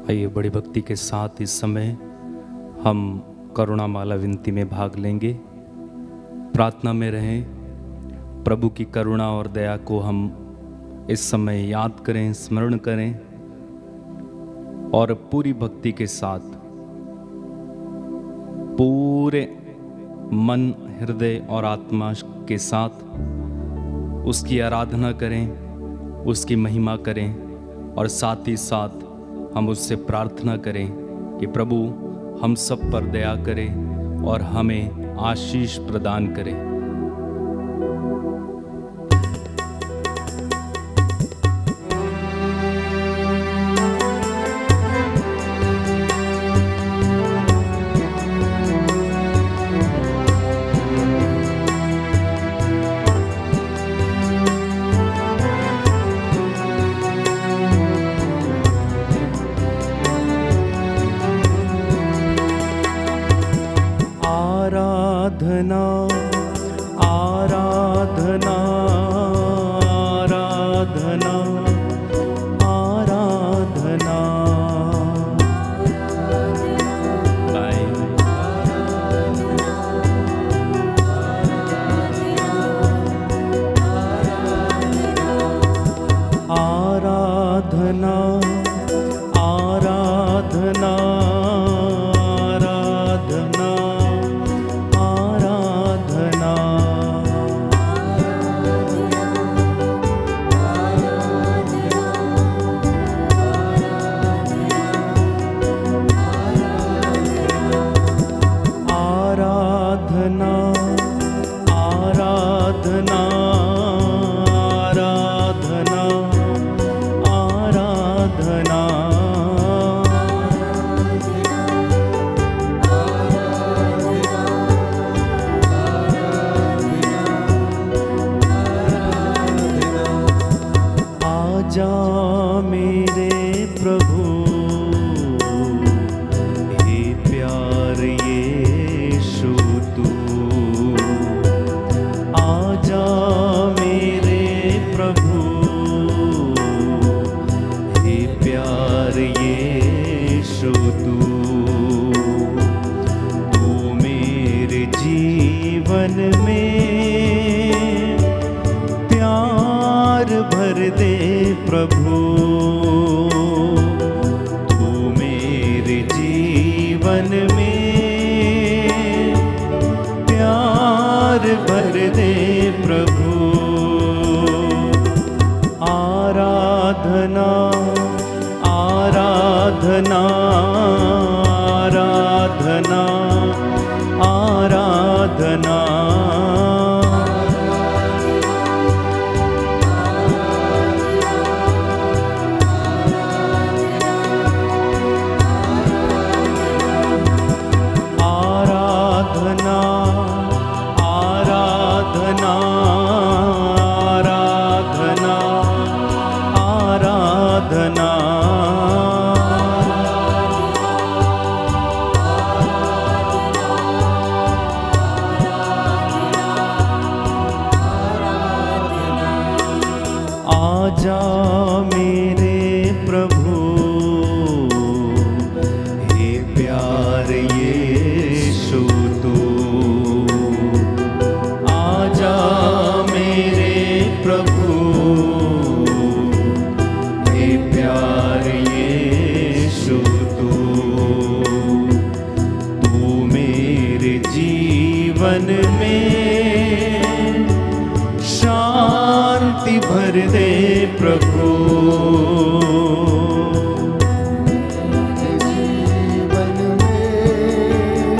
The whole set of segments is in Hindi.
आइए बड़ी भक्ति के साथ इस समय हम करुणा माला विनती में भाग लेंगे। प्रार्थना में रहें, प्रभु की करुणा और दया को हम इस समय याद करें, स्मरण करें और पूरी भक्ति के साथ पूरे मन, हृदय और आत्मा के साथ उसकी आराधना करें, उसकी महिमा करें और साथ ही साथ हम उससे प्रार्थना करें कि प्रभु हम सब पर दया करें और हमें आशीष प्रदान करें। आराधना आराधना आराधना आराधना आराधना आजा मेरे प्रभु हे प्यार यीशु तू, आजा मेरे प्रभु हे प्यार यीशु तू, तू मेरे जीवन में प्यार भर दे प्रभु, तू मेरे जीवन में प्यार भर दे प्रभु। आराधना आराधना आराधना आराधना आजा मेरे प्रभु हे प्यार यीशु तू, आजा मेरे प्रभु हे प्यार यीशु तू, तू मेरे जीवन में शांति भर दे प्रभु, जीवन में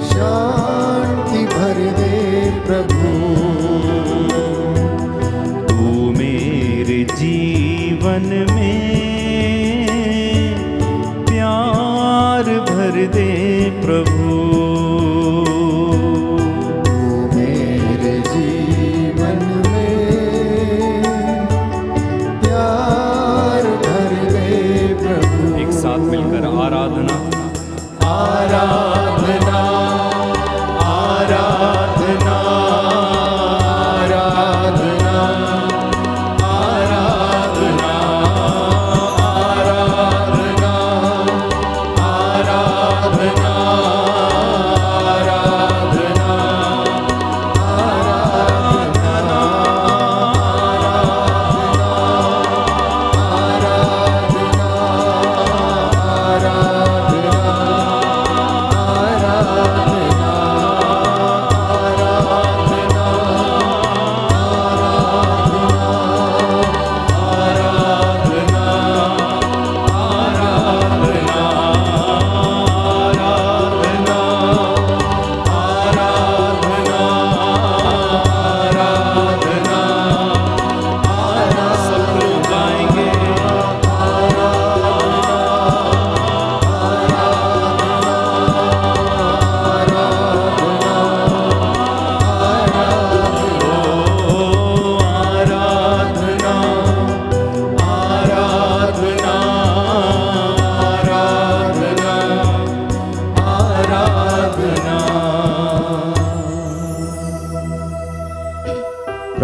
शांति भर दे प्रभु, तू मेरे जीवन में प्यार भर दे प्रभु, मिलकर आराधना आराधना आराधना आराधना आराधना आराधना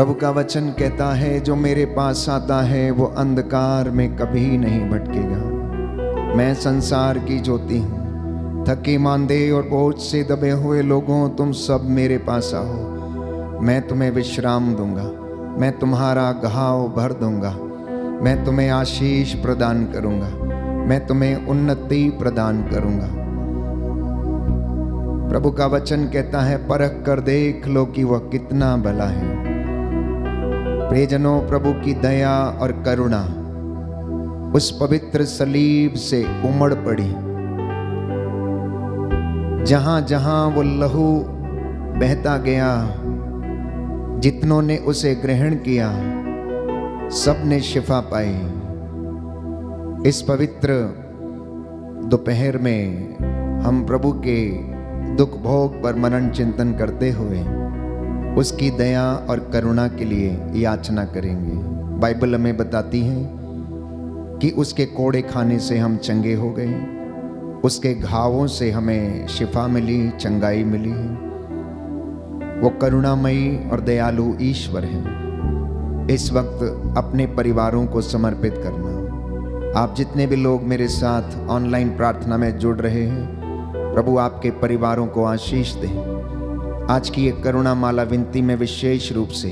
प्रभु का वचन कहता है, जो मेरे पास आता है वो अंधकार में कभी नहीं भटकेगा। मैं संसार की ज्योति हूँ। थके मांदे और बोझ से दबे हुए लोगों, तुम सब मेरे पास आओ, मैं तुम्हें विश्राम दूंगा। मैं तुम्हारा घाव भर दूंगा। मैं तुम्हें आशीष प्रदान करूंगा। मैं तुम्हें उन्नति प्रदान करूंगा। प्रभु का वचन कहता है, परख कर देख लो कि वह कितना भला है। प्रियजनों, प्रभु की दया और करुणा उस पवित्र सलीब से उमड़ पड़ी। जहां जहां वो लहू बहता गया, जितनों ने उसे ग्रहण किया, सब ने शिफा पाई। इस पवित्र दोपहर में हम प्रभु के दुख भोग पर मनन चिंतन करते हुए उसकी दया और करुणा के लिए याचना करेंगे। बाइबल हमें बताती है कि उसके कोड़े खाने से हम चंगे हो गए, उसके घावों से हमें शिफा मिली, चंगाई मिली है। वो करुणामयी और दयालु ईश्वर है। इस वक्त अपने परिवारों को समर्पित करना। आप जितने भी लोग मेरे साथ ऑनलाइन प्रार्थना में जुड़ रहे हैं, प्रभु आपके परिवारों को आशीष दे। आज की एक करुणा माला विनती में विशेष रूप से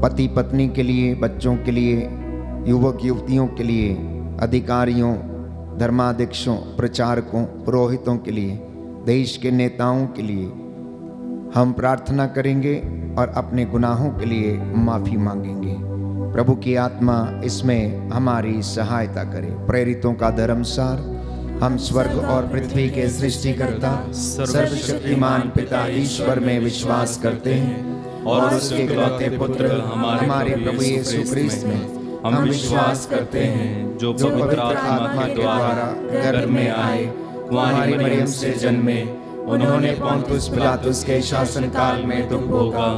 पति पत्नी के लिए, बच्चों के लिए, युवक युवतियों के लिए, अधिकारियों, धर्माध्यक्षों, प्रचारकों, पुरोहितों के लिए, देश के नेताओं के लिए हम प्रार्थना करेंगे और अपने गुनाहों के लिए माफ़ी मांगेंगे। प्रभु की आत्मा इसमें हमारी सहायता करे। प्रेरितों का धर्मसार, हम स्वर्ग और पृथ्वी के सृष्टिकर्ता सर्वशक्तिमान पिता ईश्वर में विश्वास करते हैं और उसके इकलौते पुत्र हमारे प्रभु यीशु क्रिस्त में हम विश्वास करते हैं, जो पवित्र आत्मा के द्वारा गर्भ में आए, कुंवारी मरियम से जन्मे, उन्होंने पोंतुस पिलातुस के शासन काल में दुख भोगा,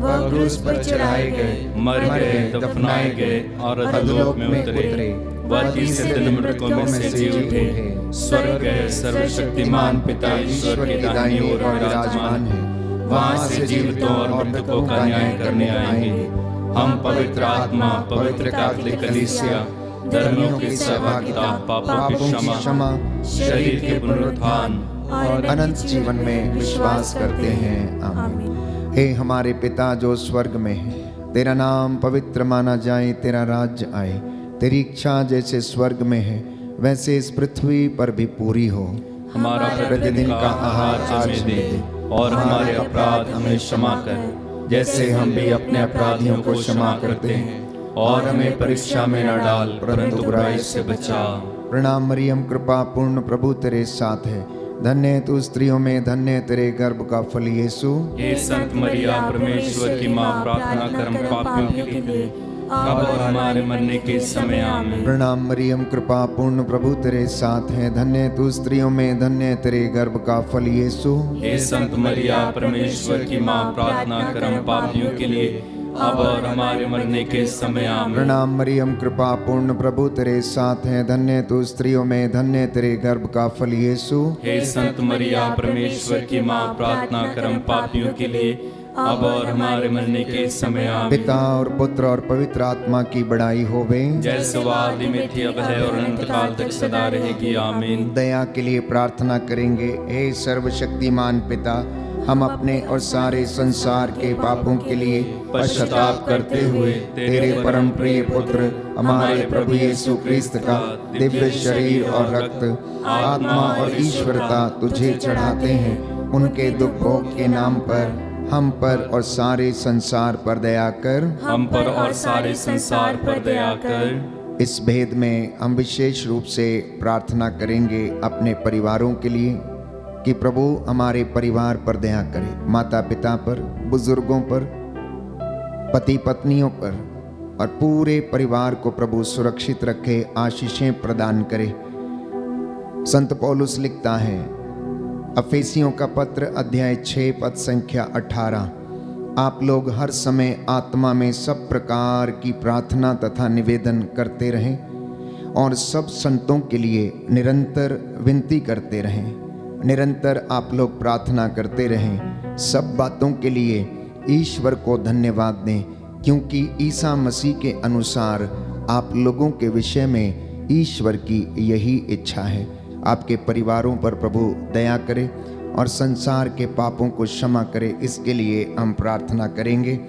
वह क्रूस पर चढ़ाए गए, मर गए, दफनाए गए और अधोलोक में उतरे। वह तीसरे दिन मृतकों में से जी उठे, स्वर्ग गए, सर्वशक्तिमान पिता ईश्वर की दाहिनी ओर विराजमान है। वहां से जीवितों और मृतकों का न्याय करने आएंगे। हम पवित्र आत्मा, पवित्र कैथोलिक कलीसिया, धर्मियों की सहभागिता, पापों की क्षमा, शरीर के पुनरुत्थान और अनंत जीवन में विश्वास करते हैं। आमीन। हे हमारे पिता जो स्वर्ग में है, तेरा नाम पवित्र माना जाए, तेरा राज्य आए, तेरी इच्छा जैसे स्वर्ग में है वैसे इस पृथ्वी पर भी पूरी हो। हमारा प्रतिदिन का आहार आज हमें दे, और हमारे अपराध हमें क्षमा कर, जैसे हम भी अपने अपराधियों को क्षमा करते हैं, और हमें परीक्षा में न डाल, परंतु बुराई से बचा। प्रणाम मरियम, कृपा पूर्ण, प्रभु तेरे साथ है। धन्य तू स्त्रियों में, धन्य तेरे गर्भ का फल यीशु। हे संत मरिया, परमेश्वर की माँ, प्रार्थना कर हम पापियों के लिए, अब और हमारे मरने के समय आमीन। प्रणाम मरियम, कृपा पूर्ण, प्रभु तेरे साथ है। धन्य तू स्त्रियों में, धन्य तेरे गर्भ का फल यीशु। हे संत मरिया, परमेश्वर की माँ, प्रार्थना कर हम पापियों के लिए, अब और हमारे मरने के समय आमीन। प्रणाम मरियम, कृपा पूर्ण, प्रभु तेरे साथ है। धन्य तू स्त्रियों में, धन्य तेरे गर्भ का फल यीशु। हे संत मरिया, परमेश्वर की माँ, प्रार्थना कर हम पापियों के लिए, अब और हमारे मरने के समय आमीन। पिता और पुत्र और पवित्र आत्मा की बड़ाई होवे, जैसे वह आदि में थी, अब है और अनंत काल तक सदा रहेगी। आमीन। दया के लिए प्रार्थना करेंगे। हे सर्वशक्तिमान पिता, हम अपने और सारे संसार के पापों के लिए पश्चाताप करते हुए तेरे परम प्रिय पुत्र हमारे प्रभु यीशु क्रिस्त का दिव्य शरीर और रक्त, आत्मा और ईश्वरता तुझे चढ़ाते हैं। उनके दुख भोग के नाम पर हम पर और सारे संसार पर दया कर। हम पर और सारे संसार पर दया कर। इस भेद में हम विशेष रूप से प्रार्थना करेंगे अपने परिवारों के लिए कि प्रभु हमारे परिवार पर दया करे, माता पिता पर, बुजुर्गों पर, पति पत्नियों पर और पूरे परिवार को प्रभु सुरक्षित रखे, आशीषें प्रदान करे। संत पौलुस लिखता है, अफेसियों का पत्र अध्याय 6 पद संख्या 18, आप लोग हर समय आत्मा में सब प्रकार की प्रार्थना तथा निवेदन करते रहें और सब संतों के लिए निरंतर विनती करते रहें। निरंतर आप लोग प्रार्थना करते रहें, सब बातों के लिए ईश्वर को धन्यवाद दें, क्योंकि ईसा मसीह के अनुसार आप लोगों के विषय में ईश्वर की यही इच्छा है। आपके परिवारों पर प्रभु दया करे और संसार के पापों को क्षमा करे, इसके लिए हम प्रार्थना करेंगे।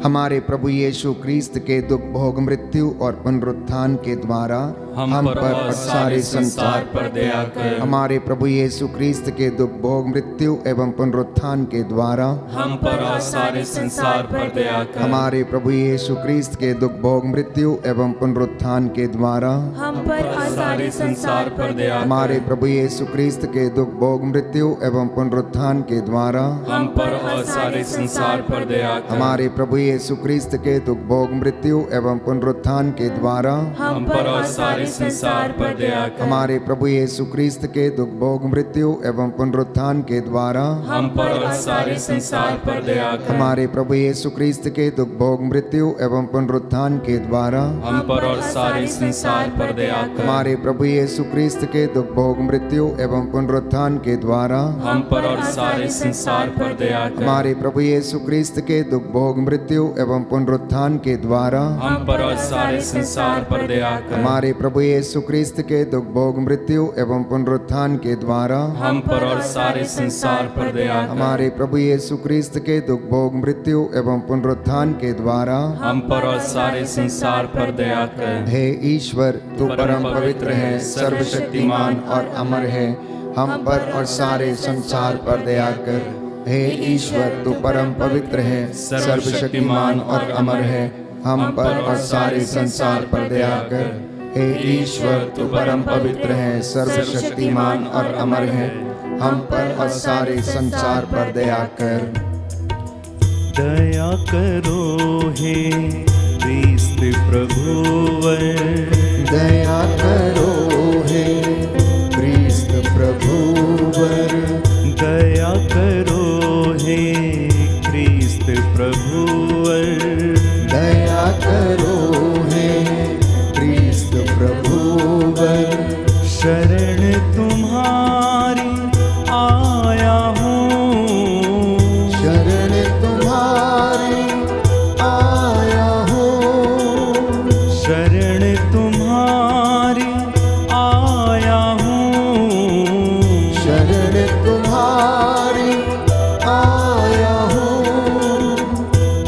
हमारे प्रभु यीशु क्रिस्त के दुख भोग मृत्यु और पुनरुत्थान के द्वारा हम पर और सारे संसार पर दया कर। हमारे प्रभु यीशु क्रिस्त के दुख भोग मृत्यु एवं पुनरुत्थान के द्वारा हम पर और सारे संसार पर दया कर। हमारे प्रभु यीशु क्रिस्त के दुख भोग मृत्यु एवं पुनरुत्थान के द्वारा हम पर और सारे संसार पर दया कर। हमारे प्रभु यीशु क्रिस्त के दुख भोग मृत्यु एवं पुनरुत्थान के द्वारा हम पर और सारे संसार पर दया कर। हमारे प्रभु यीशु क्रिस्त के दुख भोग मृत्यु एवं पुनरुत्थान के द्वारा हम पर और सारे संसार पर दया कर। हमारे प्रभु यीशु क्रिस्त के दुख भोग मृत्यु एवं पुनरुत्थान के द्वारा हम पर और सारे संसार पर दया कर। हमारे प्रभु यीशु क्रिस्त के दुख भोग मृत्यु एवं पुनरुत्थान के द्वारा हम पर और सारे संसार पर दया कर। हमारे प्रभु यीशु क्रिस्त के दुख भोग मृत्यु एवं पुनरुत्थान के द्वारा हम पर और सारे संसार पर दया कर। हमारे प्रभु यीशु क्रिस्त के दुख भोग मृत्यु एवं पुनरुत्थान के द्वारा हम पर और सारे संसार पर दया कर। हमारे प्रभु यीशु क्रिस्त के दुख भोग मृत्यु एवं पुनरुत्थान के द्वारा हम पर और सारे संसार पर दया कर। हमारे प्रभु यीशु क्रिस्त के दुख भोग मृत्यु एवं पुनरुत्थान के द्वारा हम पर और सारे संसार पर दया कर। हे ईश्वर, तू परम पवित्र है, सर्वशक्तिमान और अमर है, हम पर और सारे संसार पर दया कर। हे ईश्वर, तू परम पवित्र है, सर्वशक्तिमान और अमर है, हम पर और सारे संसार पर दया कर। हे ईश्वर, तू परम पवित्र है, सर्वशक्तिमान और अमर है, हम पर और सारे संसार पर दया कर। दया करो हे क्रिस्त प्रभुवर, दया करो हे क्रिस्त प्रभुवर, दया करो हे क्रिस्त प्रभुवर, दया करो हे क्रिस्त प्रभुवर। शरण तुम्हारी आया हूँ, शरण तुम्हारी आया हूँ, शरण तुम्हारी आया हूँ, शरण तुम्हारी आया हूँ।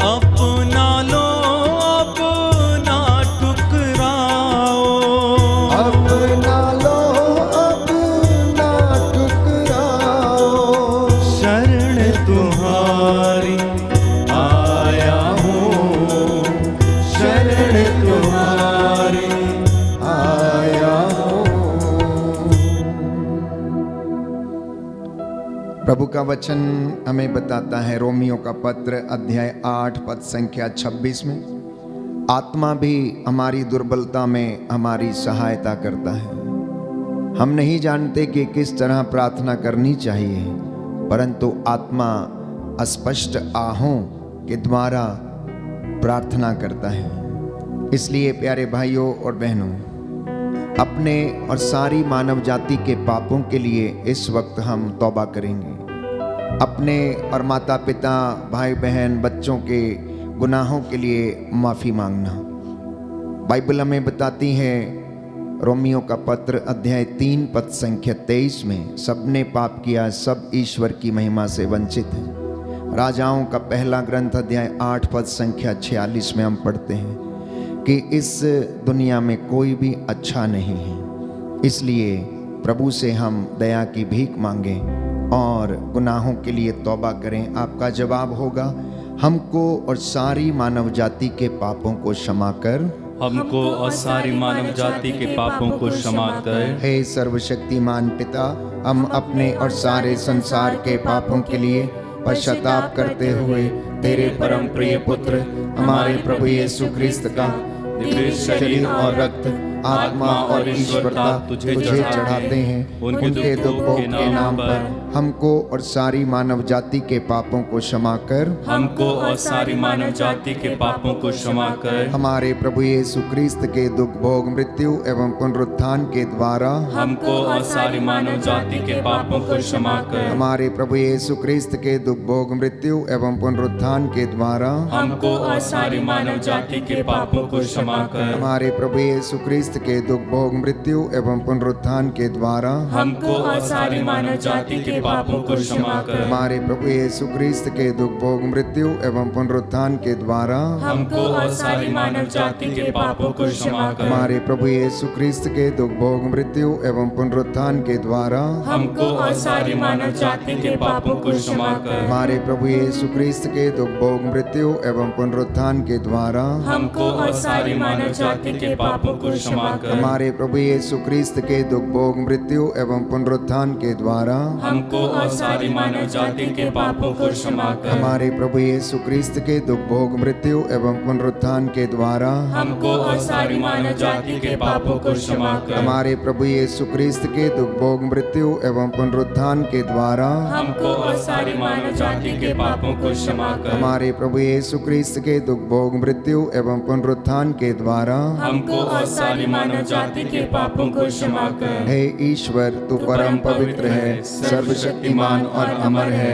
अपना लो अपना ठुकराओ, अपना लो अपना ठुकराओ, शरण तुम्हारी आया हूँ, शरण तुम्हारी आया हूँ। प्रभु का वचन हमें बताता है रोमियो का पत्र अध्याय 8 पद संख्या 26 में, आत्मा भी हमारी दुर्बलता में हमारी सहायता करता है। हम नहीं जानते कि किस तरह प्रार्थना करनी चाहिए, परंतु आत्मा अस्पष्ट आहों के द्वारा प्रार्थना करता है। इसलिए प्यारे भाइयों और बहनों, अपने और सारी मानव जाति के पापों के लिए इस वक्त हम तौबा करेंगे। अपने और माता पिता, भाई बहन, बच्चों के गुनाहों के लिए माफ़ी मांगना। बाइबल हमें बताती है रोमियो का पत्र अध्याय 3 पद संख्या 23 में, सबने पाप किया, सब ईश्वर की महिमा से वंचित हैं। राजाओं का पहला ग्रंथ अध्याय 8 पद संख्या 46 में हम पढ़ते हैं कि इस दुनिया में कोई भी अच्छा नहीं है। इसलिए प्रभु से हम दया की भीख मांगें और गुनाहों के लिए तौबा करें। आपका जवाब होगा, हमको और सारी मानव जाति के पापों को क्षमा कर, हमको और सारी मानव जाति के पापों को क्षमा कर। हे सर्वशक्तिमान पिता, हम अपने और सारे संसार के पापों के लिए पश्चाताप करते हुए तेरे परम प्रिय पुत्र हमारे प्रभु यीशु क्रिस्त का दिव्य शरीर और रक्त आत्मा और ईश्वरता तुझे चढ़ाते हैं। उनके दुख भोग के नाम पर हमको और सारी मानव जाति के पापों को क्षमा कर, हमको और सारी मानव जाति के पापों को क्षमा कर, हमारे प्रभु यीशु क्रिस्त के दुख भोग मृत्यु एवं पुनरुत्थान के द्वारा हमको और सारी मानव जाति के पापों को क्षमा कर, हमारे प्रभु यीशु क्रिस्त के दुख भोग मृत्यु एवं पुनरुत्थान के द्वारा हमको और सारी मानव जाति के पापों को क्षमा कर, हमारे प्रभु यीशु क्रिस्त के दुख भोग मृत्यु एवं पुनरुत्थान के द्वारा हमको और सारी मानव जाति के पापों को क्षमा कर, हमारे प्रभु यीशु क्रिस्त के दुख भोग मृत्यु एवं पुनरुत्थान के द्वारा हमको और सारी मानव जाति के पापों को क्षमा कर, हमारे प्रभु यीशु क्रिस्त के दुख भोग मृत्यु एवं पुनरुत्थान के द्वारा हमको और सारी मानव जाति के पापों को क्षमा कर, हमारे प्रभु यीशु क्रिस्त के दुख भोग मृत्यु एवं पुनरुत्थान के द्वारा हमको और सारी मानव जाति के पापों को क्षमा कर, हमारे प्रभु यीशु क्रिस्त के दुख भोग मृत्यु एवं पुनरुत्थान के द्वारा हमको और सारी मानव जाति के पापों को क्षमा कर, हमारे प्रभु यीशु क्रिस्त के दुख भोग मृत्यु एवं पुनरुत्थान के द्वारा हमको और सारी मानव जाति के पापों को क्षमा कर, हमारे प्रभु यीशु क्रिस्त के दुख भोग मृत्यु एवं पुनरुत्थान के द्वारा हमको और सारी मानव जाति के पापों को क्षमा कर, हमारे प्रभु यीशु क्रिस्त के दुख भोग मृत्यु एवं पुनरुत्थान के द्वारा हमको और सारी मानव जाति के पापों को क्षमा कर। हे ईश्वर, तू परम पवित्र है, सर्वशक्तिमान और अमर है।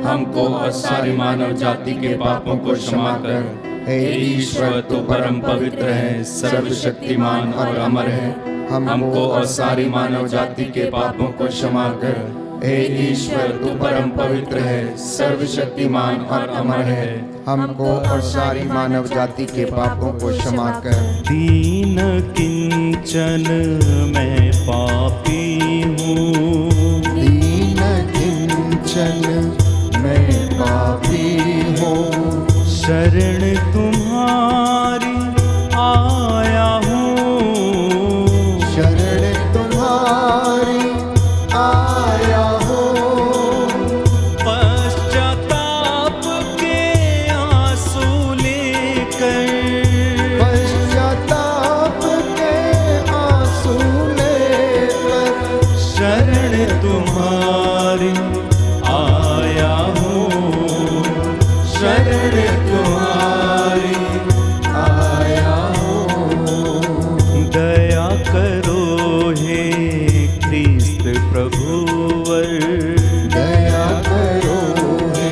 हमको और सारी मानव जाति के पापों को क्षमा कर। हे ईश्वर, तू परम पवित्र है, सर्वशक्तिमान और अमर है। हमको और सारी मानव जाति के पापों को क्षमा कर। हे ईश्वर, तू परम पवित्र है, सर्वशक्तिमान और अमर है। हमको और सारी मानव जाति के पापों को क्षमा कर। दीन किंचन मैं पापी हूँ, दीन किंचन मैं पापी हूँ, शरण तुम्हारी आया हूँ, शरण तुम्हारी आया हूँ। पश्चाताप के आंसू लेकर, पश्चाताप के आंसू लेकर, शरण तुम्हारी आया हूँ, शरण तुम्हारी आया हूँ। दया करो हे ख्रीस्त प्रभुवर, दया करो हे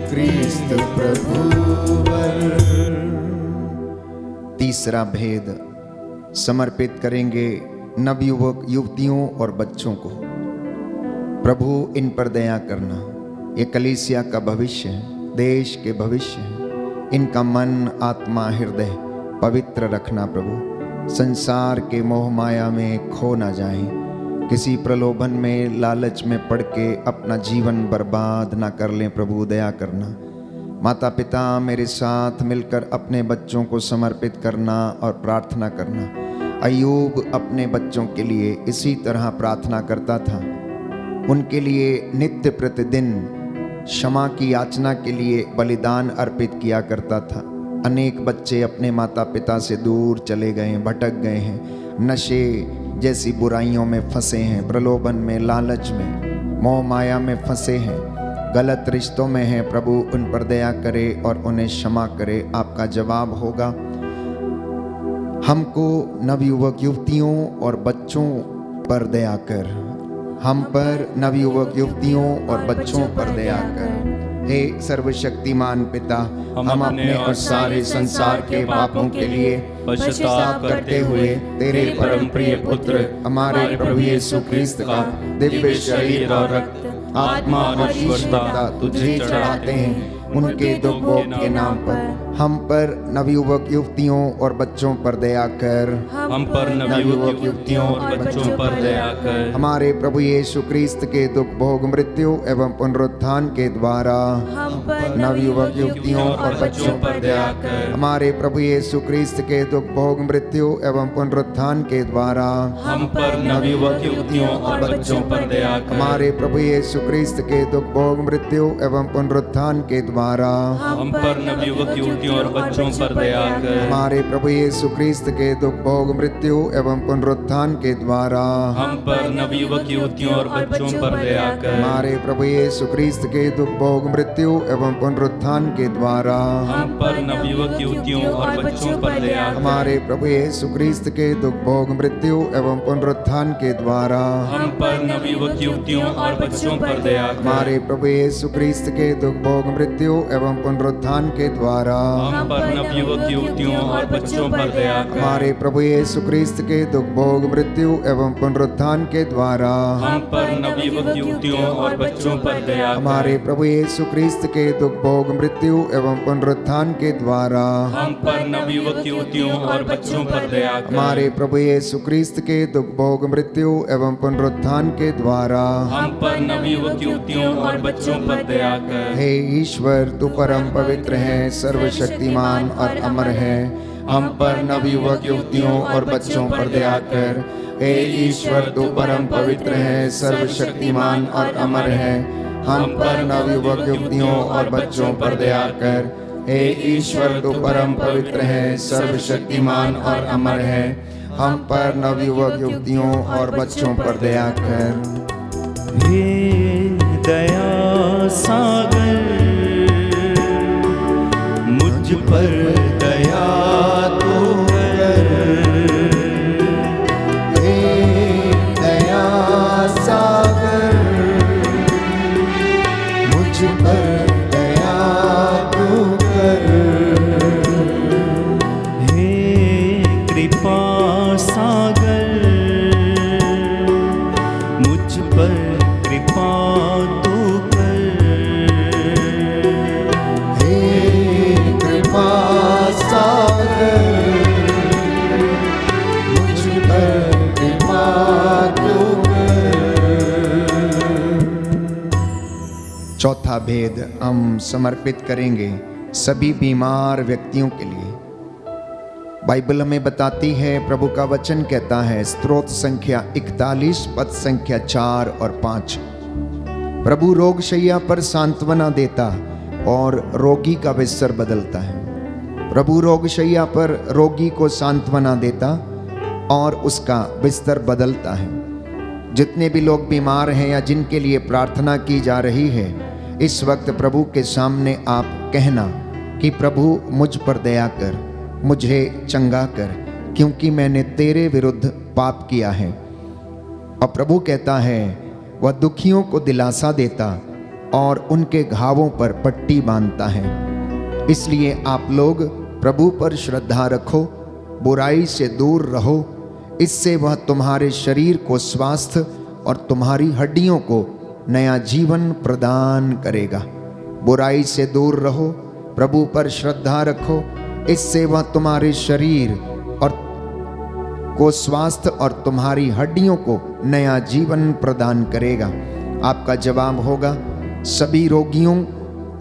क्रिस्त प्रभुवर। तीसरा भेद समर्पित करेंगे नवयुवक युवतियों और बच्चों को। प्रभु इन पर दया करना। ये कलीसिया का भविष्य है, देश के भविष्य है। इनका मन, आत्मा, हृदय पवित्र रखना प्रभु। संसार के मोह माया में खो ना जाए, किसी प्रलोभन में, लालच में पड़ के अपना जीवन बर्बाद ना कर लें। प्रभु दया करना। माता पिता मेरे साथ मिलकर अपने बच्चों को समर्पित करना और प्रार्थना करना। अय्यूब अपने बच्चों के लिए इसी तरह प्रार्थना करता था। उनके लिए नित्य प्रतिदिन क्षमा की याचना के लिए बलिदान अर्पित किया करता था। अनेक बच्चे अपने माता पिता से दूर चले गए, भटक गए हैं, नशे जैसी बुराइयों में फंसे हैं, प्रलोभन में, लालच में, मोह माया में फंसे हैं, गलत रिश्तों में हैं। प्रभु उन पर दया करे और उन्हें क्षमा करे। आपका जवाब होगा, हमको नवयुवक युवतियों और बच्चों पर दया कर। हम पर नवयुवक युवतियों और बच्चों पर दया कर। हे सर्वशक्तिमान पिता, हम अपने और सारे संसार के पापों के लिए पश्चाताप करते हुए तेरे परम प्रिय पुत्र हमारे प्रभु यीशु क्रिस्त का दिव्य शरीर और रक्त, आत्मा और ईश्वरता तुझे चढ़ाते हैं। उनके दुख भोग के नाम पर हम पर नवयुवक युवतियों और बच्चों पर दया कर। हम पर नवयुवक युवतियों और बच्चों पर दया कर। हमारे प्रभु यीशु क्रिस्त के दुख भोग मृत्यु एवं पुनरुत्थान के द्वारा नवयुवक युवतियों और बच्चों पर दया कर। हमारे प्रभु यीशु क्रिस्त के दुख भोग मृत्यु एवं पुनरुत्थान के द्वारा हम पर नवयुवक युवतियों और बच्चों पर दया कर। हमारे प्रभु यीशु क्रिस्त के दुख भोग मृत्यु एवं पुनरुत्थान के द्वारा हम पर नवयुवक युवतियों युवतियों और बच्चों पर दया कर। हमारे प्रभु यीशु क्रिस्त के दुख भोग मृत्यु एवं पुनरुत्थान के द्वारा हम पर नवयुवक युवतियों और बच्चों पर दया कर। हमारे प्रभु यीशु क्रिस्त के दुख भोग मृत्यु एवं पुनरुत्थान के द्वारा हम पर नवयुवक युवतियों और बच्चों पर दया कर। हमारे प्रभु यीशु क्रिस्त के दुख भोग मृत्यु एवं पुनरुत्थान के द्वारा हम पर नवयुवक युवतियों और बच्चों पर दया कर। हमारे प्रभु यीशु क्रिस्त के दुख भोग मृत्यु एवं पुनरुत्थान के द्वारा हम पर नवयुवक युवतियों और बच्चों पर दया कर। हमारे प्रभु यीशु क्रिस्त के दुख भोग मृत्यु एवं पुनरुत्थान के द्वारा हम पर नवयुवक युवतियों और बच्चों पर दया कर। हमारे प्रभु यीशु क्रिस्त के दुख भोग मृत्यु एवं पुनरुत्थान के द्वारा हम पर नवयुवक युवतियों और बच्चों पर दया कर। हमारे प्रभु यीशु क्रिस्त के दुख भोग मृत्यु एवं पुनरुत्थान के द्वारा हम पर नवयुवक युवतियों और बच्चों पर दया कर। हे ईश्वर, तू परम पवित्र है, सर्वशक्तिमान और अमर है। हम पर नवयुवक युवतियों और बच्चों पर दया कर। हे ईश्वर, तू परम पवित्र है, सर्वशक्तिमान और अमर है। हम पर नवयुवक युवतियों और बच्चों पर दया कर। हे ईश्वर, तू परम पवित्र है, सर्वशक्तिमान और अमर है। हम पर नवयुवक युवतियों और बच्चों पर दया कर। हे दया सागर, मुझ पर दया तो कर। हे दया सागर, मुझ पर दया तू कर। हे कृपा सागर, मुझ पर कृपा तू कर। हे कृपा सागर, मुझ पर कृपा तू कर। चौथा भेद हम समर्पित करेंगे सभी बीमार व्यक्तियों के लिए। बाइबल हमें बताती है, प्रभु का वचन कहता है, स्तोत्र संख्या 41 पद संख्या 4 और 5, प्रभु रोगशैया पर सांत्वना देता और रोगी का बिस्तर बदलता है। प्रभु रोगशैया पर रोगी को सांत्वना देता और उसका बिस्तर बदलता है। जितने भी लोग बीमार हैं या जिनके लिए प्रार्थना की जा रही है, इस वक्त प्रभु के सामने आप कहना कि प्रभु मुझ पर दया कर, मुझे चंगा कर, क्योंकि मैंने तेरे विरुद्ध पाप किया है। और प्रभु कहता है, वह दुखियों को दिलासा देता और उनके घावों पर पट्टी बांधता है। इसलिए आप लोग प्रभु पर श्रद्धा रखो, बुराई से दूर रहो, इससे वह तुम्हारे शरीर को स्वास्थ्य और तुम्हारी हड्डियों को नया जीवन प्रदान करेगा। बुराई से दूर रहो, प्रभु पर श्रद्धा रखो, इससे वह तुम्हारे शरीर और को स्वास्थ्य और तुम्हारी हड्डियों को नया जीवन प्रदान करेगा। आपका जवाब होगा, सभी रोगियों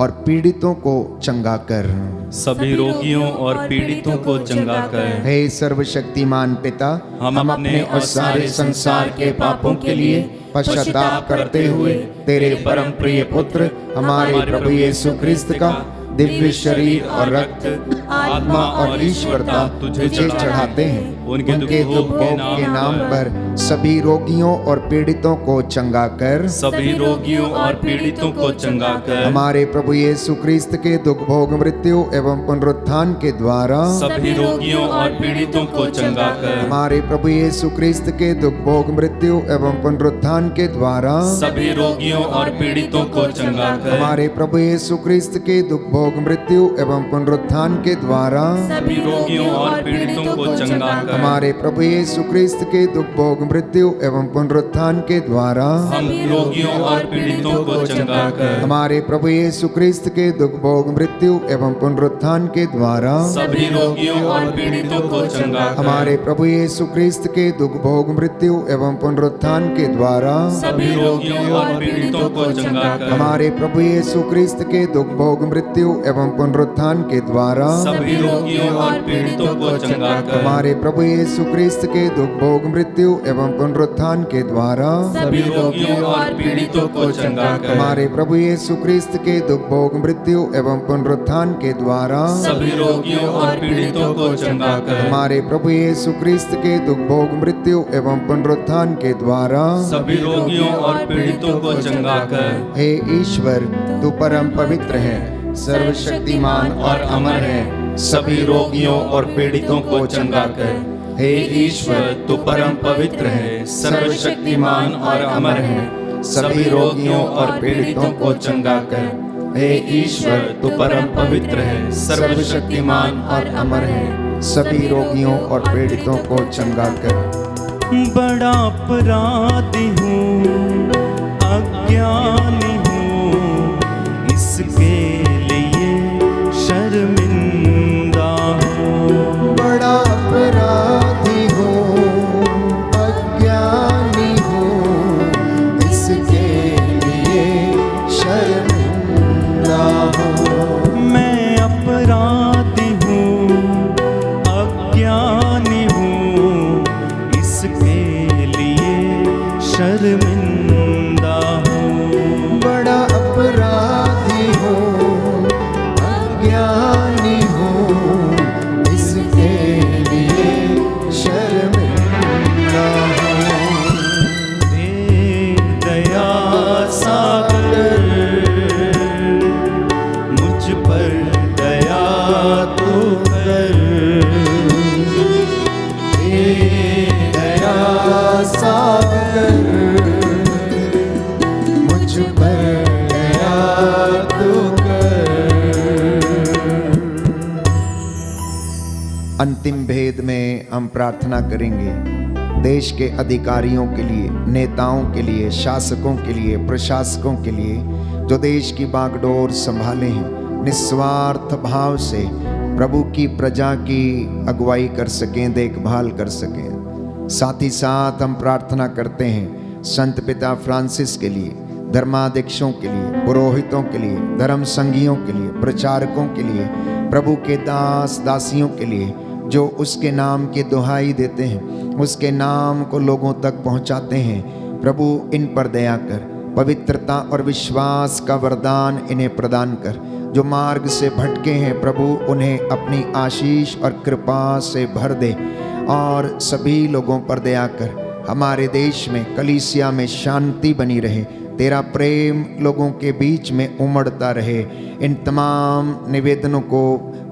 और पीड़ितों को चंगा कर। सभी रोगियों और पीड़ितों को चंगा कर। हे सर्वशक्तिमान पिता, हम अपने और सारे संसार के पापों के लिए पश्चाताप करते हुए तेरे परम प्रिय पुत्र हमारे प्रभु यीशु क्रिस्त का दिव्य शरीर और रक्त, आत्मा और ईश्वरता तुझे चढ़ाते हैं। उनके दुख भोग के नाम पर सभी रोगियों और पीड़ितों को चंगा कर। सभी रोगियों और पीड़ितों को चंगा कर। हमारे प्रभु यीशु क्रिस्त के दुख भोग मृत्यु एवं पुनरुत्थान के द्वारा सभी रोगियों और पीड़ितों को चंगा कर। हमारे प्रभु यीशु क्रिस्त के दुख भोग मृत्यु एवं पुनरुत्थान के द्वारा सभी रोगियों और पीड़ितों को चंगा कर। हमारे प्रभु यीशु क्रिस्त के दुख भोग मृत्यु एवं पुनरुत्थान के द्वारा सभी रोगियों और पीड़ितों को चंगा कर। हमारे प्रभु यीशु क्रिस्त के दुख भोग मृत्यु एवं पुनरुत्थान के द्वारा हम रोगियों और पीड़ितों को चंगा कर। हमारे प्रभु यीशु क्रिस्त के दुख भोग मृत्यु एवं पुनरुत्थान के द्वारा सभी रोगियों और पीड़ितों को चंगा कर। हमारे प्रभु यीशु क्रिस्त के दुख भोग मृत्यु एवं पुनरुत्थान के द्वारा सभी रोगियों और पीड़ितों को चंगा कर। हमारे प्रभु यीशु क्रिस्त के दुख भोग मृत्यु एवं पुनरुत्थान के द्वारा सभी रोगियों और पीड़ितों को चंगा कर। हमारे प्रभु यीशु क्रिस्त के दुख भोग मृत्यु एवं पुनरुत्थान के द्वारा सभी रोगियों और पीड़ितों को चंगा कर। हमारे प्रभु यीशु क्रिस्त के दुख भोग मृत्यु एवं पुनरुत्थान के द्वारा सभी रोगियों और पीड़ितों को चंगा कर। हमारे प्रभु यीशु क्रिस्त के दुख भोग मृत्यु एवं पुनरुत्थान के द्वारा सभी रोगियों और पीड़ितों को चंगा कर। हे ईश्वर, तू परम पवित्र है, सर्वशक्तिमान और अमर है, सभी रोगियों और पीड़ितों को चंगा कर। हे ईश्वर, तू परम पवित्र है, सर्वशक्तिमान और अमर है, सभी रोगियों और पीड़ितों को चंगा कर। हे ईश्वर, तू परम पवित्र है, सर्वशक्तिमान और अमर है, सभी रोगियों और पीड़ितों को चंगा कर। बड़ा अपराधी हूँ, अज्ञानी हूँ, इसके लिए शर्मिंदा हूँ। बड़ा अपराधी हूँ, अज्ञानी हूँ, इसके लिए शर्मिंदा हूँ। मैं अपराधी हूँ, अज्ञानी हूँ, इसके लिए शर्मिंदा हूँ। बड़ा अपराधी हूँ, अज्ञानी हूँ, इसके लिए शर्मिंदा हूँ। हे दया सागर, मुझ पर दया तू कर। हे दया सागर, मुझ पर दया तू कर। अंतिम भेद में हम प्रार्थना करेंगे देश के अधिकारियों के लिए, नेताओं के लिए, शासकों के लिए, प्रशासकों के लिए, जो देश की बागडोर संभाले हैं, निस्वार्थ भाव से प्रभु की प्रजा की अगुवाई कर सकें, देखभाल कर सकें। साथ ही साथ हम प्रार्थना करते हैं संत पिता फ्रांसिस के लिए, धर्माध्यक्षों के लिए, पुरोहितों के लिए, धर्म संघियों के लिए, प्रचारकों के लिए, प्रभु के दास दासियों के लिए, जो उसके नाम की दुहाई देते हैं, उसके नाम को लोगों तक पहुंचाते हैं। प्रभु इन पर दया कर, पवित्रता और विश्वास का वरदान इन्हें प्रदान कर। जो मार्ग से भटके हैं प्रभु, उन्हें अपनी आशीष और कृपा से भर दे और सभी लोगों पर दया कर। हमारे देश में, कलीसिया में शांति बनी रहे, तेरा प्रेम लोगों के बीच में उमड़ता रहे। इन तमाम निवेदनों को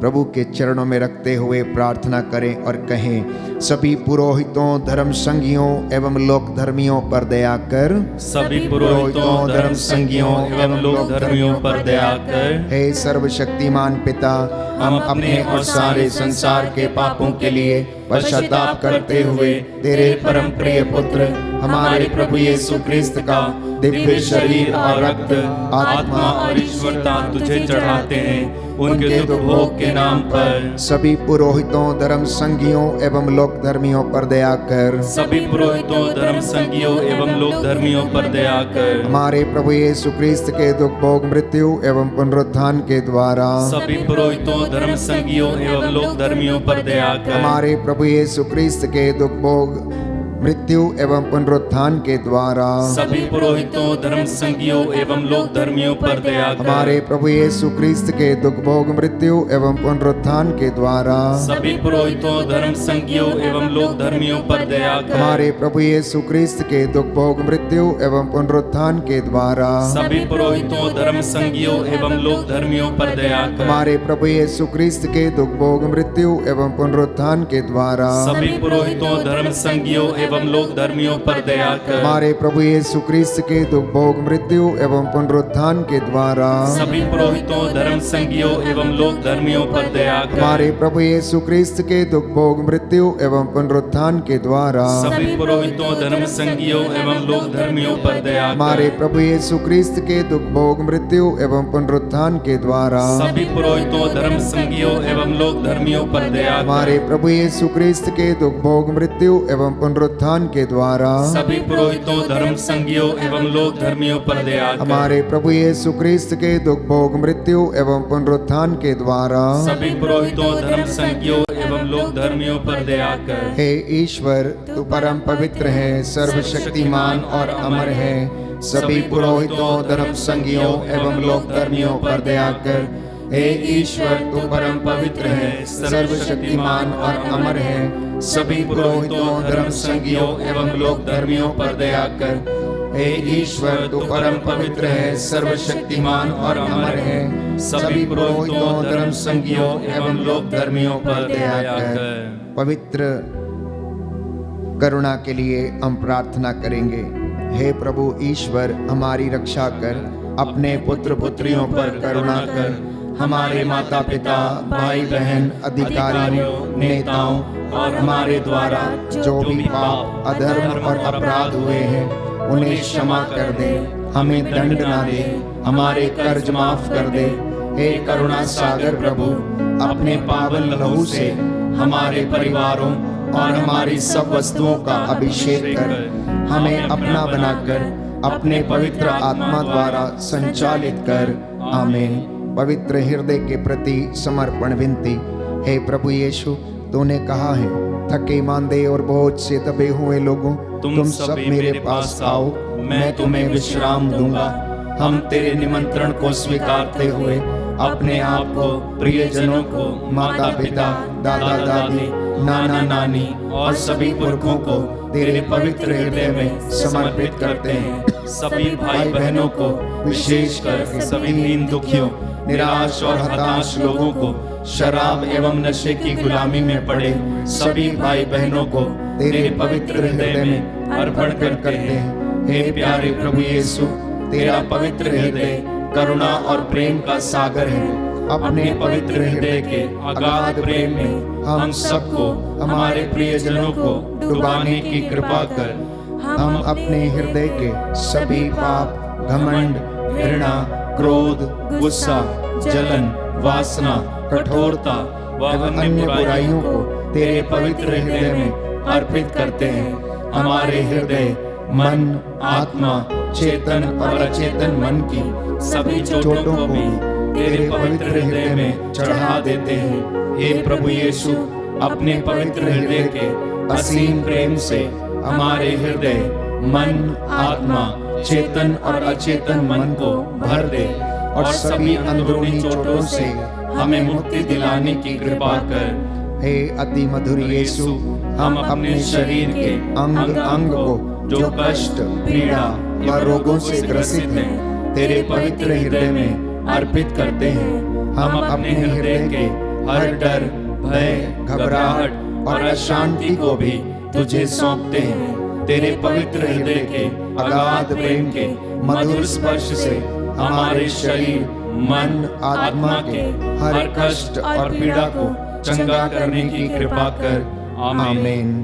प्रभु के चरणों में रखते हुए प्रार्थना करें और कहें, सभी पुरोहितों, धर्म संघियों एवं लोक धर्मियों पर दया कर। सभी पुरोहितों, धर्म संघियों एवं लोक धर्मियों पर दया कर। हे सर्वशक्तिमान पिता, हम अपने और सारे संसार के पापों के लिए पश्चाताप करते हुए तेरे परम प्रिय पुत्र हमारे प्रभु यीशु क्रिस्त का दिव्य शरीर और रक्त, आत्मा और ईश्वरता तुझे चढ़ाते हैं। उनके दुख भोग के नाम पर सभी पुरोहितों, धर्म संघियों एवं लोक धर्मियों पर दया कर। सभी पुरोहितों, धर्म संघियों एवं लोक धर्मियों पर दया कर। हमारे प्रभु यीशु क्रिस्त के दुख भोग मृत्यु एवं पुनरुत्थान के द्वारा सभी पुरोहितों, धर्म संघियों एवं लोक धर्मियों पर दया कर। हमारे प्रभु यीशु क्रिस्त के दुख भोग मृत्यु एवं पुनरुत्थान के द्वारा सभी पुरोहितों, धर्म संघियों एवं लोक धर्मियों पर दया कर। हमारे प्रभु यीशु क्रिस्त के दुख भोग मृत्यु एवं पुनरुत्थान के द्वारा सभी पुरोहितों, धर्म संघियों एवं लोक धर्मियों पर दया कर। हमारे प्रभु यीशु क्रिस्त के दुख भोग मृत्यु एवं पुनरुत्थान के द्वारा सभी पुरोहितों, धर्म संघियों एवं लोक धर्मियों पर दया कर। हमारे प्रभु यीशु क्रिस्त के दुख भोग मृत्यु एवं पुनरुत्थान के द्वारा सभी पुरोहितों, धर्म संघियों एवं लोक धर्मियों पर दया कर। हमारे प्रभु यीशु क्रिस्त के दुख भोग मृत्यु एवं पुनरुत्थान के द्वारा सभी पुरोहितों, धर्म संघियों एवं लोक धर्मियों पर दया कर। हमारे प्रभु यीशु क्रिस्त के दुख भोग मृत्यु एवं पुनरुत्थान के द्वारा सभी पुरोहितों, धर्म संघियों एवं लोक धर्मियों पर दया कर। हमारे प्रभु यीशु क्रिस्त के दुख भोग मृत्यु एवं पुनरुत्थान के द्वारा सभी पुरोहितों, धर्म संघियों एवं लोक धर्मियों पर दया कर। हमारे प्रभु यीशु क्रिस्त के दुख भोग मृत्यु एवं पुनरुत्थान के द्वारा सभी पुरोहितों, धर्म संघियों एवं लोक धर्मियों पर दया कर। हमारे प्रभु यीशु क्रिस्त के दुख भोग मृत्यु एवं पुनरुत्थान के द्वारा सभी पुरोहितों, धर्म संघियों एवं लोक धर्मियों पर दया कर। हे ईश्वर, तू परम पवित्र है, सर्वशक्तिमान और अमर है। सभी पुरोहितों, धर्म संगियों एवं लोक धर्मियों पर दया कर। हे ईश्वर, तू परम पवित्र है, सर्वशक्तिमान और अमर है। सभी पुरोहितों, धर्म संगियों एवं लोक धर्मियों पर दया कर। हे ईश्वर, तू परम पवित्र है, सर्वशक्तिमान और अमर है। सभी पुरोहितों, धर्म संगियों एवं लोक धर्मियों पर दया कर। पवित्र करुणा के लिए हम प्रार्थना करेंगे। हे प्रभु ईश्वर, हमारी रक्षा कर, अपने पुत्र पुत्रियों पर करुणा कर। हमारे माता पिता, भाई बहन, अधिकारियों, नेताओं और हमारे द्वारा जो भी पाप, अधर्म और अपराध हुए हैं, उन्हें क्षमा कर दे, हमें दंड ना दे, हमारे कर्ज माफ कर दे। हे करुणा सागर प्रभु, अपने पावन लहू से हमारे परिवारों और हमारी सब वस्तुओं का अभिषेक कर, हमें अपना बनाकर अपने पवित्र आत्मा द्वारा संचालित कर। आमीन। पवित्र हृदय के प्रति समर्पण विनती। हे प्रभु यीशु, तूने कहा है, थके मांदे और बोझ से दबे हुए लोगों, तुम सब मेरे पास आओ, मैं तुम्हें विश्राम दूंगा। हम तेरे निमंत्रण को स्वीकारते हुए अपने आप को, प्रियजनों को, माता पिता, दादा दादी, नाना नानी और सभी पुरखों को तेरे पवित्र हृदय में समर्पित करते हैं। सभी भाई बहनों को, विशेषकर सभी दीन दुखियों, निराश और हताश लोगों को, शराब एवं नशे की गुलामी में पड़े सभी भाई बहनों को तेरे पवित्र हृदय में अर्पण करते हैं। हे प्यारे प्रभु यीशु, तेरा पवित्र हृदय करुणा और प्रेम का सागर है। अपने पवित्र हृदय के अगाध प्रेम में हम सबको, हमारे प्रियजनों को डुबाने की कृपा कर। हम अपने हृदय के सभी पाप, घमंड, घृणा, क्रोध, गुस्सा, जलन, वासना, कठोरता व अन्य बुराइयों को तेरे पवित्र हृदय में अर्पित करते हैं। हमारे हृदय, मन, आत्मा, चेतन और अचेतन मन की सभी चोटों को भी तेरे पवित्र हृदय में चढ़ा देते हैं। हे प्रभु यीशु, अपने पवित्र हृदय के असीम प्रेम से हमारे हृदय, मन, आत्मा, चेतन और अचेतन मन को भर दे और सभी अंदरूनी चोटों से हमें मुक्ति दिलाने की कृपा कर। हे अति मधुर यीशु, हम अपने शरीर के अंग अंग को जो कष्ट, पीड़ा व रोगों से ग्रसित हैं, तेरे पवित्र हृदय में अर्पित करते हैं। हम अपने हृदय के हर डर, भय, घबराहट और अशांति को भी तुझे सौंपते हैं। तेरे पवित्र हृदय के अगाध प्रेम के मधुर स्पर्श से हमारे शरीर, मन, आत्मा के हर कष्ट और पीड़ा को चंगा करने की कृपा कर। आमीन।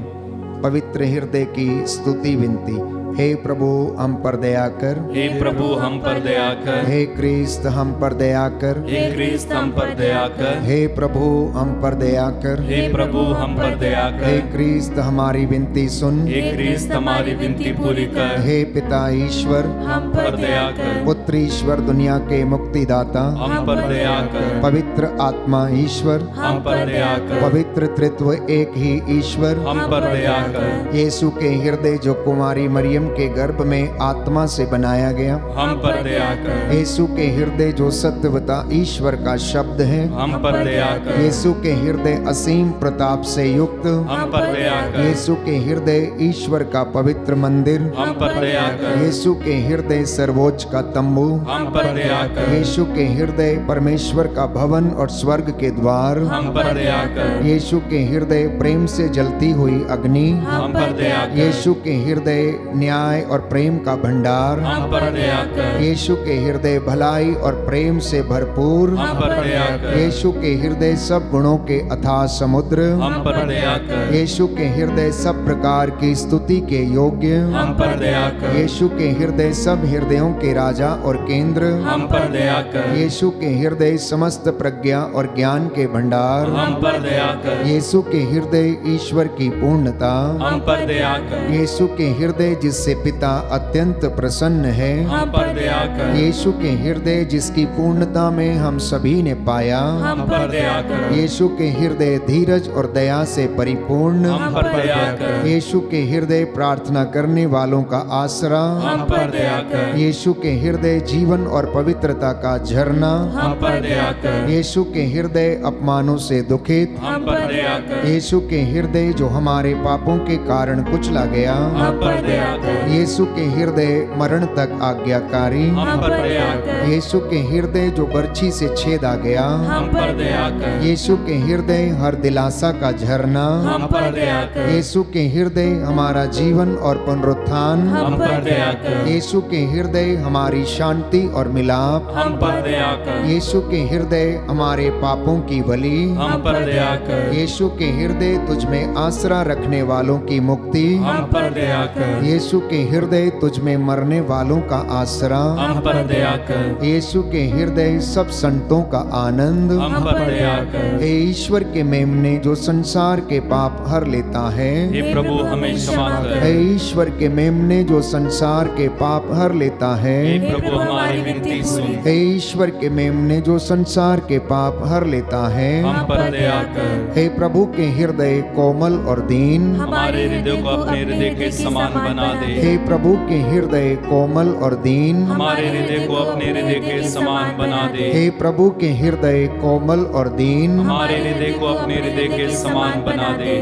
पवित्र हृदय की स्तुति विनती। हे प्रभु, हम पर दया कर। हे प्रभु, हम पर दया कर। हे क्रिस्त, हम पर दया कर। हे क्रिस्त, हम पर दया कर। हे प्रभु, हम पर दया कर। हे प्रभु, हम पर दया कर। हे क्रिस्त, हमारी विनती सुन। हे क्रिस्त, हमारी विनती पूरी कर। हे पिता ईश्वर, हम पर दया कर। पुत्र ईश्वर, दुनिया के मुक्तिदाता, हम पर दया कर। पवित्र आत्मा ईश्वर, हम पर दया कर। पवित्र त्रित्व एक ही ईश्वर, हम पर दया कर। यीशु के हृदय जो कुमारी मरियम के गर्भ में आत्मा से बनाया गया, हम पर दया कर। यीशु के हृदय जो सत्यवता ईश्वर का शब्द है, हम पर दया कर। यीशु के हृदय असीम प्रताप से युक्त, हम पर दया कर। यीशु के हृदय ईश्वर का पवित्र मंदिर, हम पर दया कर। यीशु के हृदय सर्वोच्च का तंबू, हम पर दया कर। यीशु के हृदय परमेश्वर का भवन और स्वर्ग के द्वार, हम पर दया कर। यीशु के हृदय प्रेम से जलती हुई अग्नि, हम पर दया कर। यीशु के हृदय न्याय और प्रेम का भंडार, हम पर दया कर। यीशु के हृदय भलाई और प्रेम से भरपूर, हम पर दया कर। यीशु के हृदय सब गुणों के अथाह समुद्र, हम पर दया कर। यीशु के हृदय सब प्रकार की स्तुति के योग्य, हम पर दया कर। यीशु के हृदय सब हृदयों के राजा और केंद्र, हम पर दया कर। यीशु के हृदय समस्त प्रज्ञा और ज्ञान के भंडार, हम पर दया कर। यीशु के हृदय ईश्वर की पूर्णता, हम पर दया कर। यीशु के हृदय जिससे पिता अत्यंत प्रसन्न है, हम पर दया कर। यीशु के हृदय जिसकी पूर्णता में हम सभी ने पाया, हम पर दया कर। यीशु के हृदय धीरज और दया से परिपूर्ण, हम पर दया कर। यीशु के हृदय प्रार्थना करने वालों का आसरा, हम पर दया कर। यीशु के हृदय जीवन और पवित्रता का झरना, हम पर दया कर। यीशु के हृदय अपमानों से दुखित, हम पर दया कर। यीशु के हृदय जो हमारे पापों के कारण कुचला गया, हम पर दया कर। यीशु के हृदय मरण तक आज्ञाकारी, हम पर दया कर। यीशु के हृदय जो बर्छी से छेदा गया, हम पर दया कर। यीशु के हृदय हर दिलासा का झरना, हम पर दया कर। यीशु के हृदय हमारा जीवन और पुनरुत्थान, हम पर दया कर। यीशु के हृदय हमारी शांति और मिलाप, हम पर दया कर। यीशु के हृदय हमारे पापों की बलि, हम पर दया कर। यीशु के हृदय तुझ में आसरा रखने वालों की मुक्ति, हम पर दया कर। यीशु के हृदय तुझ में मरने वालों का आसरा, हम पर दया कर। यीशु के हृदय सब संतों का आनंद, हम पर दया कर। हे ईश्वर के मेमने जो संसार के पाप हर लेता है, हे प्रभु हमें क्षमा कर। हे ईश्वर के मेमने जो संसार के पाप हर लेता है, हे प्रभु हमारी विनती सुन। हे ईश्वर के मेमने जो संसार के पाप हर लेता है, हम पर दया कर। हे प्रभु के हृदय कोमल और दीन, हमारे हृदय को अपने हृदय के समान बना दे। हे प्रभु के हृदय कोमल और दीन, हमारे हृदय को अपने हृदय के समान बना दे। हे प्रभु के हृदय कोमल और दीन। हमारे हृदय को अपने हृदय के समान बना दे।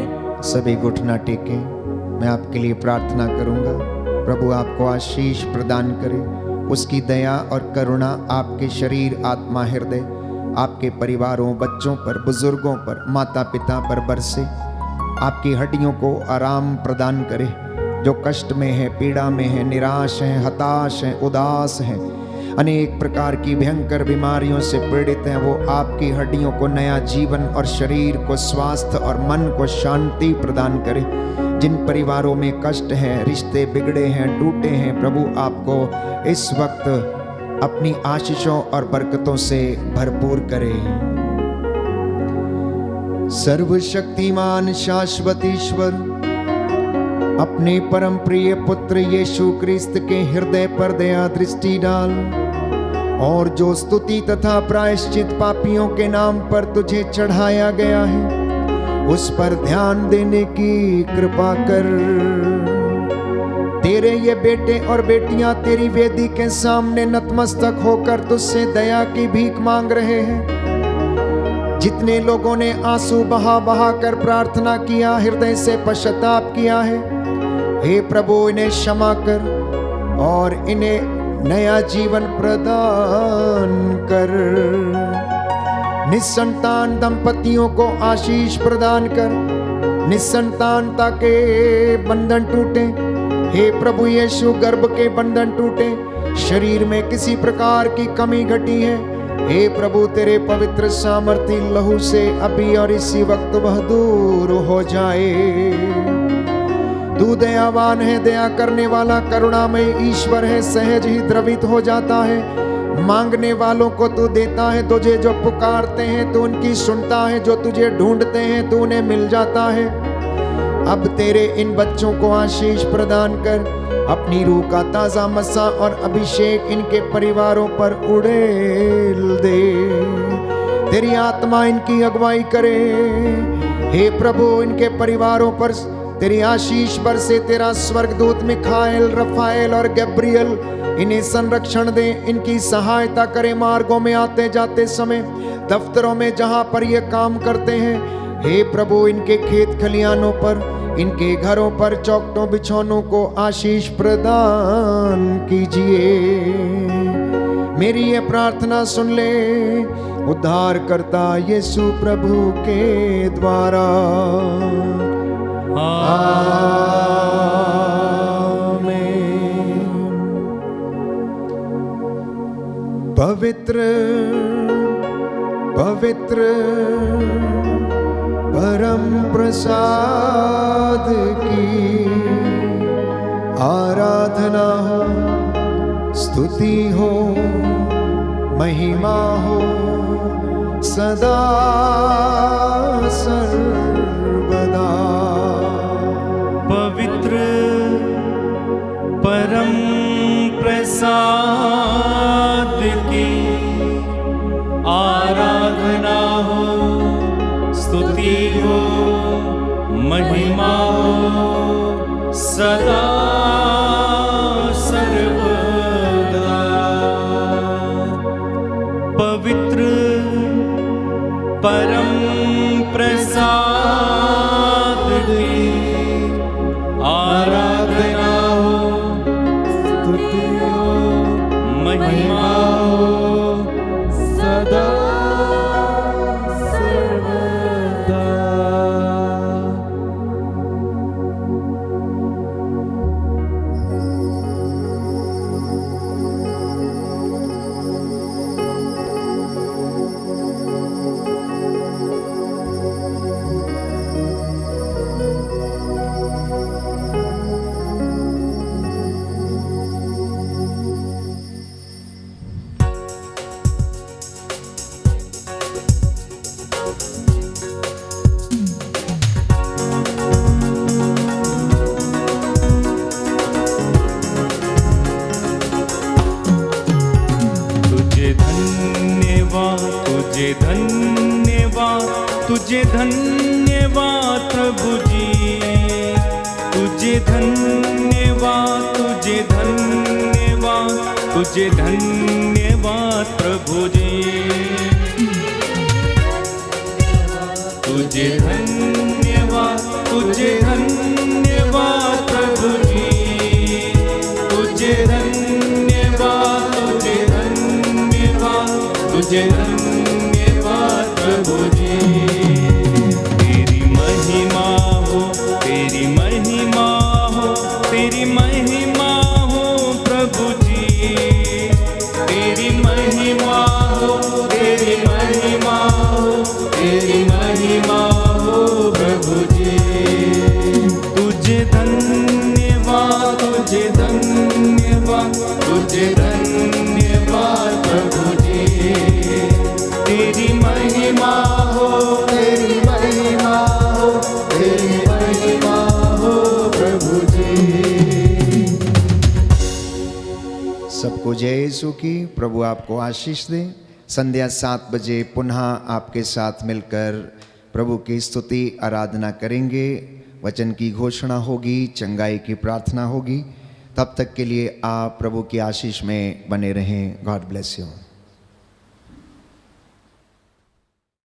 सभी घुटना टेके, मैं आपके लिए प्रार्थना करूंगा। प्रभु आपको आशीष प्रदान करे, उसकी दया और करुणा आपके शरीर, आत्मा, हृदय, आपके परिवारों, बच्चों पर, बुजुर्गों पर, माता पिता पर बरसे, आपकी हड्डियों को आराम प्रदान करे। जो कष्ट में है, पीड़ा में है, निराश है, हताश है, उदास है, अनेक प्रकार की भयंकर बीमारियों से पीड़ित हैं, वो आपकी हड्डियों को नया जीवन और शरीर को स्वास्थ्य और मन को शांति प्रदान करे। जिन परिवारों में कष्ट है, रिश्ते बिगड़े हैं, टूटे हैं, प्रभु आपको इस वक्त अपनी आशीषों और बरकतों से भरपूर करे। सर्वशक्तिमान शाश्वत ईश्वर, अपने परम प्रिय पुत्र यीशु क्रिस्त के हृदय पर दया दृष्टि डाल, और जो स्तुति तथा प्रायश्चित पापियों के नाम पर तुझे चढ़ाया गया है, उस पर ध्यान देने की कृपा कर। तेरे ये बेटे और बेटियां तेरी वेदी के सामने नतमस्तक होकर तुझसे दया की भीख मांग रहे हैं। जितने लोगों ने आंसू बहा बहा कर प्रार्थना किया, हृदय से पश्चाताप किया है, हे प्रभु इन्हें क्षमा कर और इन्हें नया जीवन प्रदान कर। निसंतान दंपतियों को आशीष प्रदान कर, निसंतानता के बंधन टूटे। हे प्रभु यीशु, गर्भ के बंधन टूटे, शरीर में किसी प्रकार की कमी घटी है, हे प्रभु तेरे पवित्र सामर्थी लहू से अभी और इसी वक्त वह दूर हो जाए। तू दयावान है, दया करने वाला, करुणामय ईश्वर है, सहज ही द्रवित हो जाता है। मांगने वालों को तू देता है, तुझे जो पुकारते हैं तू उनकी सुनता है, जो तुझे ढूंढते हैं तू उन्हें मिल जाता है। अब तेरे इन बच्चों को आशीष प्रदान कर, अपनी रूह का ताजा मसा और अभिषेक इनके परिवारों पर उड़ेल दे। तेरी आत्मा इनकी अगुवाई करे। हे प्रभु, इनके परिवारों पर तेरी आशीष बरसे। तेरा स्वर्गदूत मिखाएल, रफाएल और गब्रियल इन्हें संरक्षण दे, इनकी सहायता करे मार्गों में आते जाते समय, दफ्तरों में जहां पर ये काम करते हैं। हे प्रभु, इनके खेत खलियानों पर, इनके घरों पर, चौखटों बिछौनों को आशीष प्रदान कीजिए। मेरी ये प्रार्थना सुन ले उद्धार करता यीशु प्रभु के द्वारा। पवित्र पवित्र परम प्रसाद की आराधना हो, स्तुति हो, महिमा हो सदा सर्वदा। प्रसाद की आराधना हो, स्तुति हो, महिमा हो सदा सर्वदा। पवित्र परम प्रसाद की आराधना हो, स्तुति हो, महिमा हो सदा सर्वदा। तुझे धन्यवाद प्रभु जी, तुझे धन्यवाद, तुझे धन्यवाद, तुझे धन्यवाद प्रभु जी, तुझे धन्यवाद, तुझे धन्यवाद प्रभु जी, तुझे धन्यवाद, तुझे धन्यवाद, तुझे धन्यवाद प्रभु जी। तेरी महिमा हो, तेरी महिमा हो, तेरी महिमा हो प्रभु जी, तेरी महिमा हो, तेरी महिमा हो, तेरी महिमा हो प्रभु जी। तुझे धन्यवाद, तुझे धन्यवाद, तुझे धन्यवाद प्रभु जी। तेरी महिमा हो, तेरी महिमा हो, तेरी महिमा हो प्रभु जी। सबको जय यीशु की। प्रभु आपको आशीष दे। संध्या 7 बजे पुनः आपके साथ मिलकर प्रभु की स्तुति आराधना करेंगे। वचन की घोषणा होगी, चंगाई की प्रार्थना होगी। तब तक के लिए आप प्रभु की आशीष में बने रहें। God bless you.